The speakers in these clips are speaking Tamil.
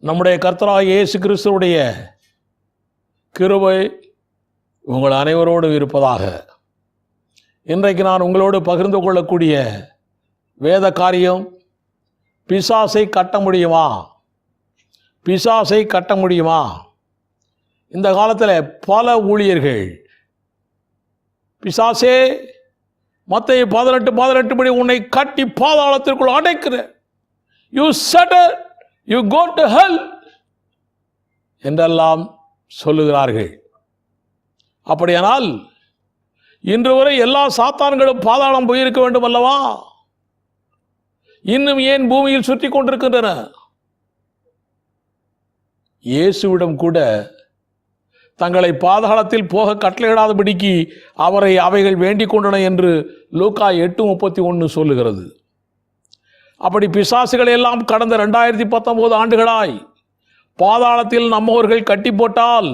நம்முடைய கர்த்தராகிய இயேசு கிறிஸ்துவுடைய கிருபை உங்கள் அனைவரோடும் இருப்பதாக. இன்றைக்கு நான் உங்களோடு பகிர்ந்து கொள்ளக்கூடிய வேத காரியம், பிசாசை கட்ட முடியுமா? பிசாசை கட்ட முடியுமா? இந்த காலத்தில் பல ஊழியர்கள் பிசாசே மத்தேயு 18:18 படி உன்னை கட்டி பாதாளத்திற்குள் அடைக்கிறேன், யூ சட்டர், யூ கோ டு ஹெல் என்றெல்லாம் சொல்லுகிறார்கள். அப்படியானால் இன்று வரை எல்லா சாத்தான்களும் பாதாளம் போயிருக்க வேண்டும் அல்லவா? இன்னும் ஏன் பூமியில் சுற்றி கொண்டிருக்கின்றன? இயேசுவிடம் கூட தங்களை பாதாளத்தில் போக கட்டளையிடாதபடிக்கு அவரை அவைகள் வேண்டிக் கொண்டன என்று லூக்கா 8:31 சொல்லுகிறது. அப்படி பிசாசுகளை எல்லாம் கடந்த 2019 ஆண்டுகளாய் பாதாளத்தில் நம்மவர்கள் கட்டி போட்டால்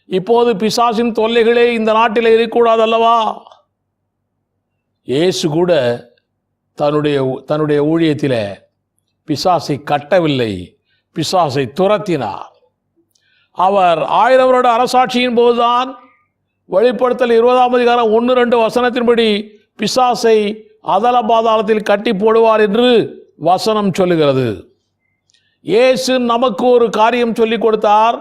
இப்போது பிசாசின் தொல்லைகளே இந்த நாட்டில் இருக்கக்கூடாது அல்லவா? இயேசு கூட தன்னுடைய ஊழியத்தில் பிசாசை கட்டவில்லை, பிசாசை துரத்தினார். அவர் 1000 வருட அரசாட்சியின் போதுதான் வெளிப்படுத்தல் 20ஆம் அதிகாரம் 1-2 வசனத்தின்படி பிசாசை அதல பாதாளத்தில் கட்டி போடுவார் என்று வசனம் சொல்லுகிறது. இயேசு நமக்கு ஒரு காரியம் சொல்லிக் கொடுத்தார்.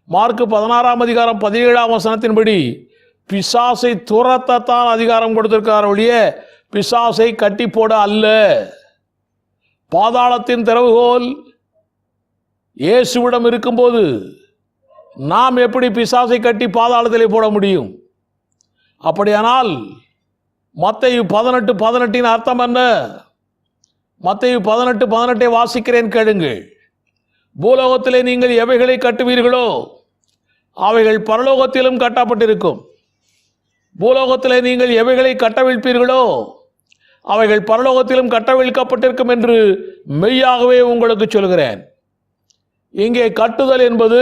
மார்க்கு 16ஆம் அதிகாரம் 17ஆம் வசனத்தின்படி பிசாசை துரத்தத்தான் அதிகாரம் கொடுத்திருக்கார் ஒழிய பிசாசை கட்டி போட அல்ல. பாதாளத்தின் திறவுகோல் இயேசுவிடம் இருக்கும்போது நாம் எப்படி பிசாசை கட்டி பாதாளத்திலே போட முடியும்? அப்படியானால் மத்தேயு 18:18 அர்த்தம் என்ன? மத்தேயு 18:18 வாசிக்கிறேன், கேளுங்கள். பூலோகத்திலே நீங்கள் எவைகளை கட்டுவீர்களோ அவைகள் பரலோகத்திலும் கட்டப்பட்டிருக்கும், பூலோகத்திலே நீங்கள் எவைகளை கட்டவிழ்ப்பீர்களோ அவைகள் பரலோகத்திலும் கட்டவிழ்க்கப்பட்டிருக்கும் என்று மெய்யாகவே உங்களுக்கு சொல்கிறேன். இங்கே கட்டுதல் என்பது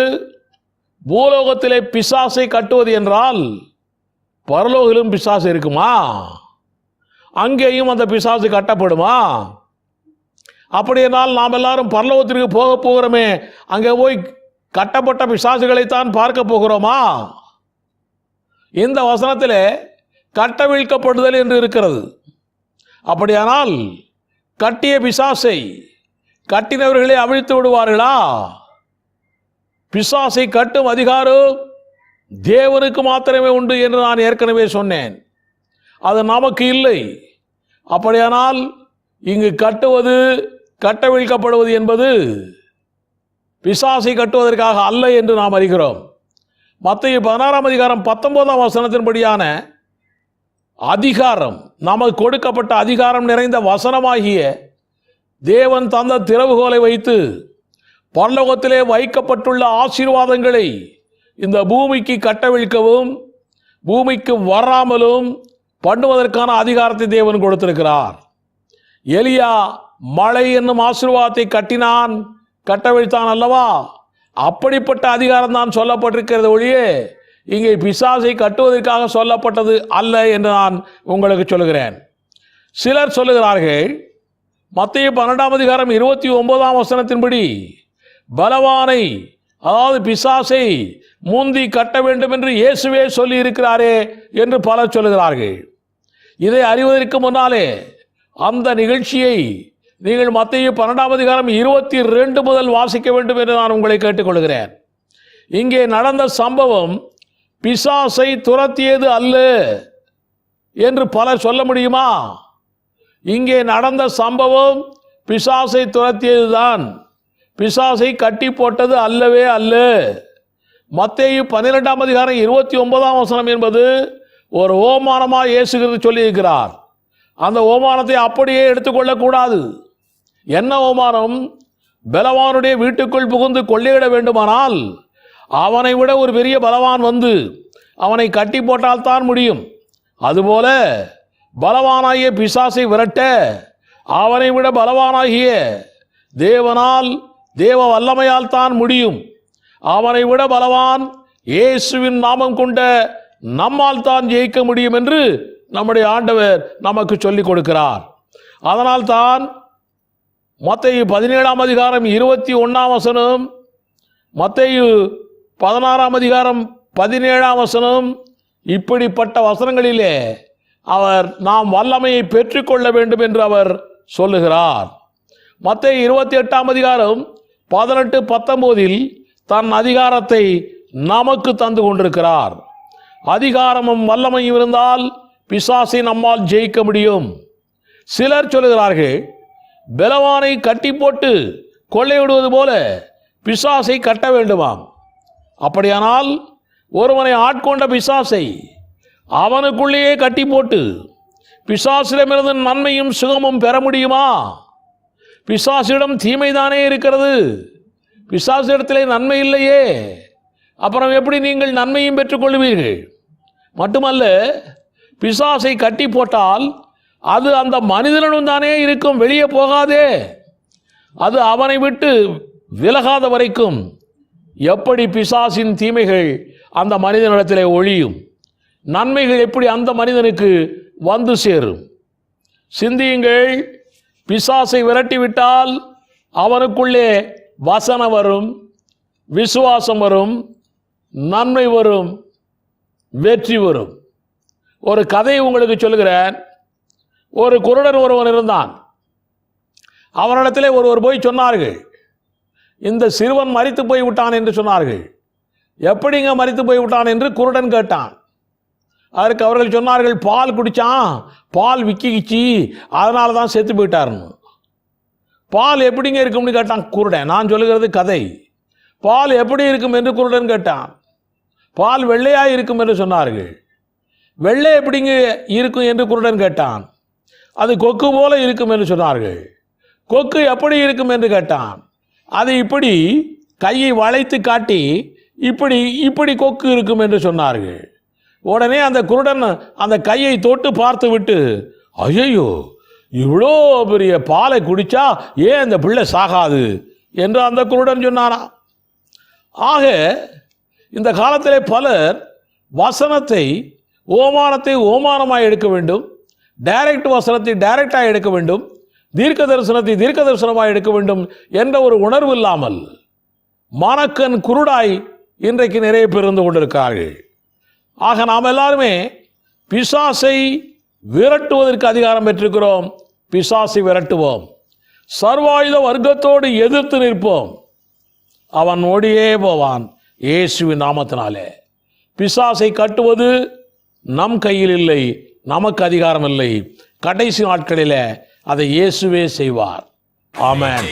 பூலோகத்திலே பிசாசை கட்டுவது என்றால் பரலோகிலும் பிசாசு இருக்குமா? அங்கேயும் அந்த பிசாசு கட்டப்படுமா? அப்படியானால் நாம் எல்லாரும் பரலோகத்திற்கு போக போகிறோமே, அங்கே போய் கட்டப்பட்ட பிசாசுகளைத்தான் பார்க்க போகிறோமா? இந்த வசனத்தில் கட்டவிழ்க்கப்படுதல் என்று இருக்கிறது. அப்படியானால் கட்டிய பிசாசை கட்டினவர்களே அவிழ்த்து விடுவார்களா? பிசாசை கட்டும் அதிகாரம் தேவனுக்கு மாத்திரமே உண்டு என்று நான் ஏற்கனவே சொன்னேன். அது நமக்கு இல்லை. அப்படியானால் இங்கு கட்டுவது, கட்டவிழ்க்கப்படுவது என்பது பிசாசை கட்டுவதற்காக அல்ல என்று நாம் அறிகிறோம். மத்தேயு 16ஆம் அதிகாரம் 19ஆம் வசனத்தின்படியான அதிகாரம், நமக்கு கொடுக்கப்பட்ட அதிகாரம் நிறைந்த வசனமாகிய தேவன் தந்த திறவுகோலை வைத்து பரலோகத்திலே வைக்கப்பட்டுள்ள ஆசீர்வாதங்களை இந்த பூமிக்கு கட்டவிழ்க்கவும் பூமிக்கு வராமலும் பண்ணுவதற்கான அதிகாரத்தை தேவன் கொடுத்திருக்கிறார். எலியா மழை என்னும் ஆசீர்வாதத்தை கட்டினான், கட்டவிழ்த்தான் அல்லவா? அப்படிப்பட்ட அதிகாரம் தான் சொல்லப்பட்டிருக்கிறது ஒழிய இங்கே பிசாசை கட்டுவதற்காக சொல்லப்பட்டது அல்ல என்று நான் உங்களுக்கு சொல்லுகிறேன். சிலர் சொல்லுகிறார்கள், மத்தேயு 12ஆம் அதிகாரம் 29ஆம் வசனத்தின்படி பலவானை, அதாவது பிசாசை முந்தி கட்ட வேண்டும் என்று இயேசுவே சொல்லி இருக்கிறாரே என்று பலர் சொல்லுகிறார்கள். இதை அறிவதற்கு முன்னாலே அந்த நிகழ்ச்சியை நீங்கள் மத்தேயு 12ஆம் அதிகாரம் 22 முதல் வாசிக்க வேண்டும் என்று நான் உங்களை கேட்டுக்கொள்கிறேன். இங்கே நடந்த சம்பவம் பிசாசை துரத்தியது அல்ல என்று பலர் சொல்ல முடியுமா? இங்கே நடந்த சம்பவம் பிசாசை துரத்தியதுதான், பிசாசை கட்டி போட்டது அல்லவே அல்ல. மத்தேயு 12ஆம் அதிகாரம் 29ஆம் வசனம் என்பது ஒரு ஓமானமாக இயேசு கிறிஸ்து சொல்லியிருக்கிறார். அந்த ஓமானத்தை அப்படியே எடுத்துக்கொள்ளக்கூடாது. என்ன ஓமானம்? பலவானுடைய வீட்டுக்குள் புகுந்து கொள்ளையிட வேண்டுமானால் அவனை விட ஒரு பெரிய பலவான் வந்து அவனை கட்டி போட்டால்தான் முடியும். அதுபோல பலவானாகிய பிசாசை விரட்ட அவனை விட பலவானாகிய தேவனால், தேவ வல்லமையால் தான் முடியும். அவனை விட பலவான் இயேசுவின் நாமம் கொண்ட நம்மால் தான் ஜெயிக்க முடியும் என்று நம்முடைய ஆண்டவர் நமக்கு சொல்லிக் கொடுக்கிறார். அதனால் தான் மத்தேயு 17ஆம் அதிகாரம் 21ஆம் வசனம், மத்தேயு 16ஆம் அதிகாரம் 17ஆம் வசனம், இப்படிப்பட்ட வசனங்களிலே அவர் நாம் வல்லமையை பெற்றுக்கொள்ள வேண்டும் என்று அவர் சொல்லுகிறார். மத்தேயு 28ஆம் அதிகாரம் 18-19 தன் அதிகாரத்தை நமக்கு தந்து கொண்டிருக்கிறார். அதிகாரமும் வல்லமையும் இருந்தால் பிசாசை நம்மால் ஜெயிக்க முடியும். சிலர் சொல்லுகிறார்கள், பலவானை கட்டி போட்டு கொள்ளையிடுவது போல பிசாசை கட்ட வேண்டுமாம். அப்படியானால் ஒருவனை ஆட்கொண்ட பிசாசை அவனுக்குள்ளேயே கட்டி போட்டு பிசாசிடமிருந்து நன்மையும் சுகமும் பெற முடியுமா? பிசாசிடம் தீமைதானே இருக்கிறது, பிசாசிடத்திலே நன்மை இல்லையே. அப்புறம் எப்படி நீங்கள் நன்மையும் பெற்றுக்கொள்வீர்கள்? மட்டுமல்ல, பிசாசை கட்டி போட்டால் அது அந்த மனிதனும் தானே இருக்கும், வெளியே போகாதே. அது அவனை விட்டு விலகாத வரைக்கும் எப்படி பிசாசின் தீமைகள் அந்த மனிதனிடத்திலே ஒழியும்? நன்மைகள் எப்படி அந்த மனிதனுக்கு வந்து சேரும்? சிந்தியுங்கள். பிசாசை விரட்டிவிட்டால் அவனுக்குள்ளே வசனம் வரும், விசுவாசம் வரும், நன்மை வரும், வெற்றி வரும். ஒரு கதையை உங்களுக்கு சொல்லுகிறேன். ஒரு குருடன் ஒருவன் இருந்தான். அவனிடத்திலே ஒருவர் போய் சொன்னார்கள், இந்த சிறுவன் மரித்து போய் விட்டான் என்று சொன்னார்கள். எப்படிங்க மரித்து போய் விட்டான் என்று குருடன் கேட்டான். அதற்கு அவர்கள் சொன்னார்கள், பால் குடித்தான், பால் விக்கிச்சு, அதனால தான் செத்து போயிட்டாருன்னு. பால் எப்படிங்க இருக்கும்னு கேட்டான் குருடன். நான் சொல்லுகிறது கதை. பால் எப்படி இருக்கும் என்று குருடன் கேட்டான். பால் வெள்ளையாக இருக்கும் என்று சொன்னார்கள். வெள்ளை எப்படிங்க இருக்கும் என்று குருடன் கேட்டான். அது கொக்கு போல இருக்கும் என்று சொன்னார்கள். கொக்கு எப்படி இருக்கும் என்று கேட்டான். அது இப்படி கையை வளைத்து காட்டி இப்படி இப்படி கொக்கு இருக்கும் என்று சொன்னார்கள். உடனே அந்த குருடன் அந்த கையை தொட்டு பார்த்து விட்டு, ஐயோ, இவ்வளோ பெரிய பாலை குடித்தா ஏன் இந்த பிள்ளை சாகாது என்று அந்த குருடன் சொன்னாராம். ஆக இந்த காலத்திலே பலர் வசனத்தை ஓமானத்தை ஓமானமாக எடுக்க வேண்டும், டைரக்ட் வசனத்தை டைரக்டாக எடுக்க வேண்டும், தீர்க்க தரிசனத்தை தீர்க்க தரிசனமாக எடுக்க வேண்டும் என்ற ஒரு உணர்வு இல்லாமல் மனக்கண் குருடாய் இன்றைக்கு நிறைய பேர் இருந்து கொண்டிருக்கிறார்கள். ஆக நாம் எல்லாருமே பிசாசை விரட்டுவதற்கு அதிகாரம் பெற்றிருக்கிறோம். பிசாசை விரட்டுவோம். சர்வாயுத வர்க்கத்தோடு எதிர்த்து நிற்போம். அவன் ஓடியே போவான் இயேசுவின் நாமத்தினாலே. பிசாசை கட்டுவது நம் கையில் இல்லை, நமக்கு அதிகாரம் இல்லை. கடைசி நாட்களில் அதை இயேசுவே செய்வார். ஆமென்.